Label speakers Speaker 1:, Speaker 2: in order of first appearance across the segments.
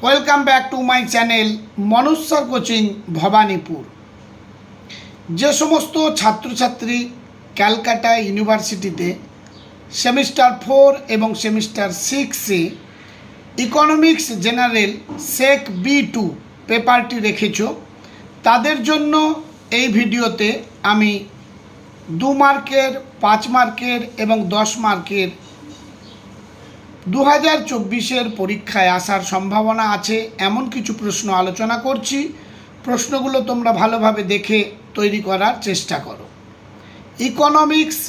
Speaker 1: Welcome back to my channel Manoj sir coaching Bhabanipur. যে সমস্ত ছাত্রছাত্রী ক্যালকাটা ইউনিভার্সিটিতে সেমিস্টার 4 এবং সেমিস্টার 6-এ ইকোনমিক্স জেনারেল সেক B2 পেপারটি রেখেছ, তাদের জন্য এই ভিডিওতে আমি 2 মার্কের, 5 মার্কের এবং 10 মার্কের 2024-এর পরীক্ষায় আসার সম্ভাবনা আছে এমন কিছু প্রশ্ন আলোচনা করছি। প্রশ্নগুলো তোমরা ভালোভাবে দেখে তৈরি করার চেষ্টা করো। ইকোনমিক্স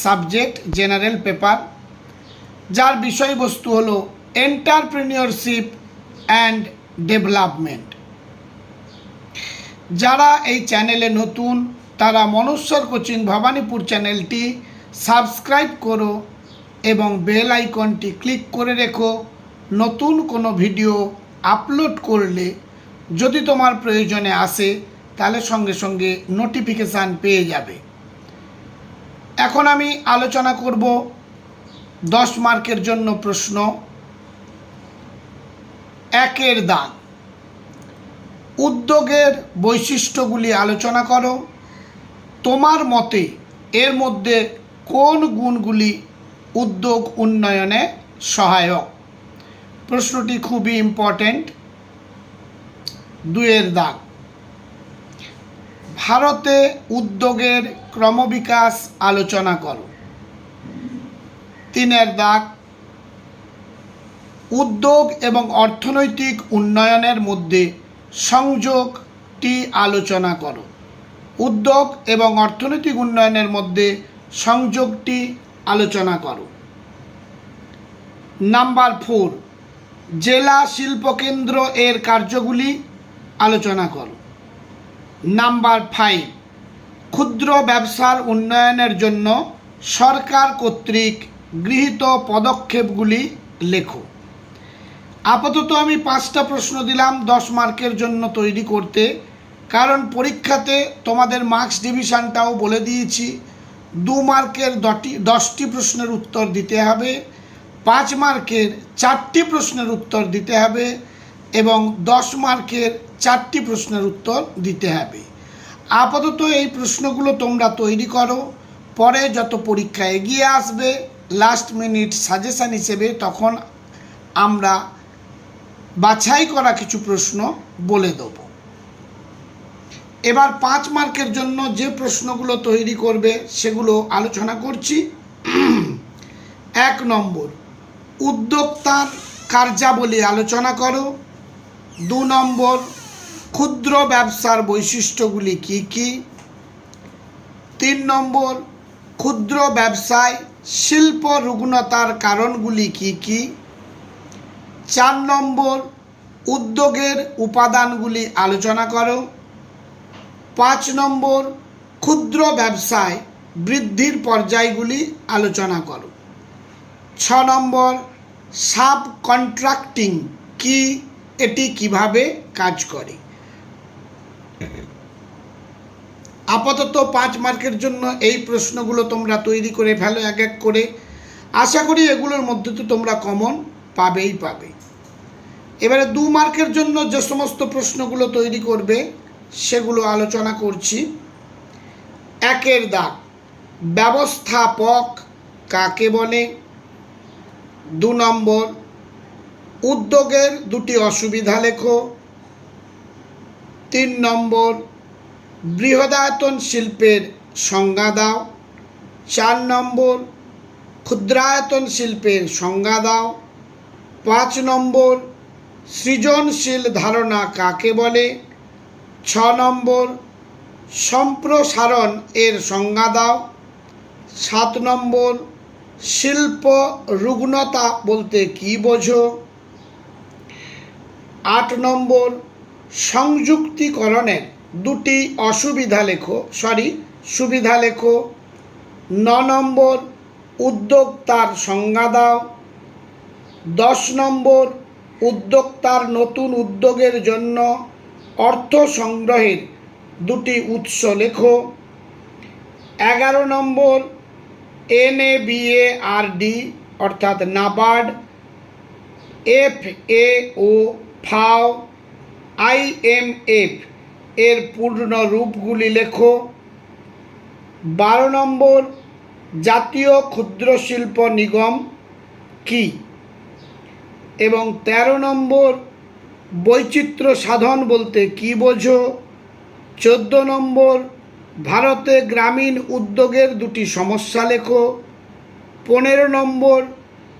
Speaker 1: সাবজেক্ট জেনারেল পেপার, যার বিষয়বস্তু হলো এন্টারপ্রেনিয়রশিপ অ্যান্ড ডেভেলপমেন্ট। যারা এই চ্যানেলে নতুন তারা মনোজ স্যার কোচিং ভবানীপুর চ্যানেলটি সাবস্ক্রাইব করো এবং বেল আইকনটি ক্লিক করে রেখো। নতুন কোনো ভিডিও আপলোড করলে যদি তোমার প্রয়োজনে আসে তাহলে সঙ্গে সঙ্গে নোটিফিকেশান পেয়ে যাবে। এখন আমি আলোচনা করব 10 মার্কের জন্য প্রশ্ন। 1-এর দাগ, উদ্যোগের বৈশিষ্ট্যগুলি আলোচনা করো। তোমার মতে এর মধ্যে কোন গুণগুলি উদ্যোগ উন্নয়নে সহায়ক? প্রশ্নটি খুবই ইম্পর্ট্যান্ট। 2-এর দাগ, ভারতে উদ্যোগের ক্রমবিকাশ আলোচনা করো। 3-এর দাগ, উদ্যোগ এবং অর্থনৈতিক উন্নয়নের মধ্যে সংযোগটি আলোচনা করো। উদ্যোগ এবং অর্থনৈতিক উন্নয়নের মধ্যে সংযোগটি আলোচনা করো। নাম্বার 4, জেলা শিল্পকেন্দ্র এর কার্যগুলি আলোচনা করো। নাম্বার 5, ক্ষুদ্র ব্যবসার উন্নয়নের জন্য সরকার কর্তৃক গৃহীত পদক্ষেপগুলি লেখো। আপাতত আমি 5টা প্রশ্ন দিলাম 10 মার্কের জন্য তৈরি করতে, কারণ পরীক্ষাতে তোমাদের মার্কস ডিভিশনটাও বলে দিয়েছি। 2 মার্কের 10টি প্রশ্নের উত্তর দিতে হবে, 5 মার্কের 4টি প্রশ্নের উত্তর দিতে হবে এবং 10 মার্কের 4টি প্রশ্নের উত্তর দিতে হবে। আপাতত এই প্রশ্নগুলো তোমরা তৈরি করো, পরে যত পরীক্ষা এগিয়ে আসবে লাস্ট মিনিট সাজেশান হিসেবে তখন আমরা বাছাই করা কিছু প্রশ্ন বলে দেব। এবার 5 মার্কের জন্য যে প্রশ্নগুলো তৈরি করবে সেগুলো আলোচনা করছি। 1 নম্বর, উদ্যোক্তার কার্যাবলী আলোচনা করো। 2 নম্বর, ক্ষুদ্র ব্যবসার বৈশিষ্ট্যগুলি কী কী? 3 নম্বর, ক্ষুদ্র ব্যবসায় শিল্প রুগ্নতার কারণগুলি কী কী? 4 নম্বর, উদ্যোগের উপাদানগুলি আলোচনা করো। 5 নম্বর, ক্ষুদ্র ব্যবসায় বৃদ্ধির পর্যায়গুলি আলোচনা করো। 6 নম্বর, সাব কন্ট্রাক্টিং কি, এটি কিভাবে কাজ করে? আপাতত 5 মার্কের জন্য এই প্রশ্নগুলো তোমরা তৈরি করে ফেলো এক এক করে। আশা করি এগুলোর মধ্যে তো তোমরা কমন পাবেই পাবে। এবারে 2 মার্কের জন্য যে সমস্ত প্রশ্নগুলো তৈরি করবে সেগুলো আলোচনা করছি। 1-এর দাগ, ব্যবস্থাপক কাকে বলে? 2 নম্বর, উদ্যোগের 2টি অসুবিধা লেখো। 3 নম্বর, বৃহদায়তন শিল্পের সংজ্ঞা দাও। 4 নম্বর, ক্ষুদ্রায়তন শিল্পের সংজ্ঞা দাও। 5 নম্বর, সৃজনশীল ধারণা কাকে বলে? 6 নম্বর, সম্প্রসারণ এর সংজ্ঞা দাও। 7 নম্বর, শিল্প রুগ্নতা বলতে কী বোঝো? 8 নম্বর, সংযুক্তিকরণের 2টি সুবিধা লেখো। 9 নম্বর, উদ্যোক্তার সংজ্ঞা দাও। 10 নম্বর, উদ্যোক্তার নতুন উদ্যোগের জন্য অর্থ সংগ্রহের 2টি উৎস লেখো। 11 নম্বর, NABARD অর্থাৎ নাবার্ড, FAO ফাও IMF এর পূর্ণ রূপগুলি লেখো। 12 নম্বর, জাতীয় ক্ষুদ্র শিল্প নিগম কি? এবং 13 নম্বর, বৈচিত্র্য সাধন বলতে কি বোঝো? 14 নম্বর, ভারতে গ্রামীণ উদ্যোগের দুটি সমস্যা লেখো। 15 নম্বর,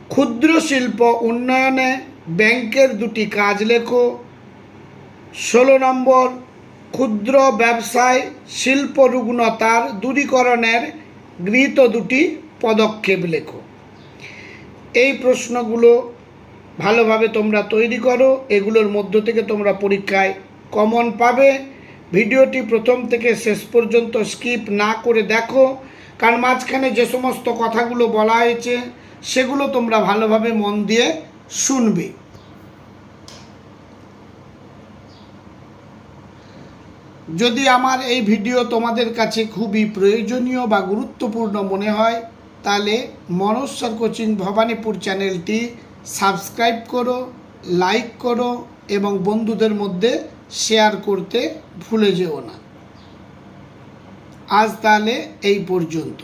Speaker 1: ক্ষুদ্র শিল্প উন্নয়নে ব্যাংকের দুটি কাজ লেখো। 16 নম্বর, ক্ষুদ্র ব্যবসায় শিল্প রুগ্নতার দূরীকরণের গৃহীত দুটি পদক্ষেপ লেখো। এই প্রশ্নগুলো ভালোভাবে তোমরা তৈরি করো, এগুলোর মধ্য থেকে তোমরা পরীক্ষায় কমন পাবে। ভিডিওটি প্রথম থেকে শেষ পর্যন্ত স্কিপ না করে দেখো, কারণ মাঝখানে যে সমস্ত কথাগুলো বলা হয়েছে সেগুলো তোমরা ভালোভাবে মন দিয়ে শুনবে। যদি আমার এই ভিডিও তোমাদের কাছে খুবই প্রয়োজনীয় বা গুরুত্বপূর্ণ মনে হয়, তাহলে মনোজ স্যার কোচিং ভবানীপুর চ্যানেলটি সাবস্ক্রাইব করো, লাইক করো এবং বন্ধুদের মধ্যে শেয়ার করতে ভুলে যেও না। আজ তাহলে এই পর্যন্ত।